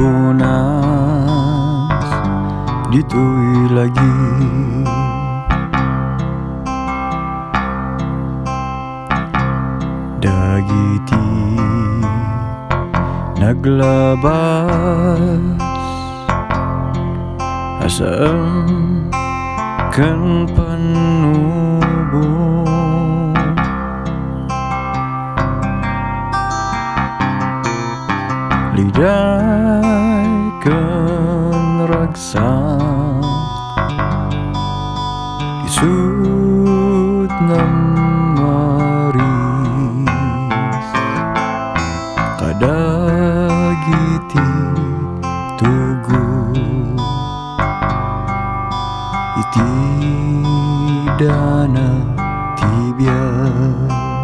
punas dito'y lagi. Dagiti naglabas asam kan panubong, liday kan ragsak isut ng maris kadagiti tugo iti dana ti biag.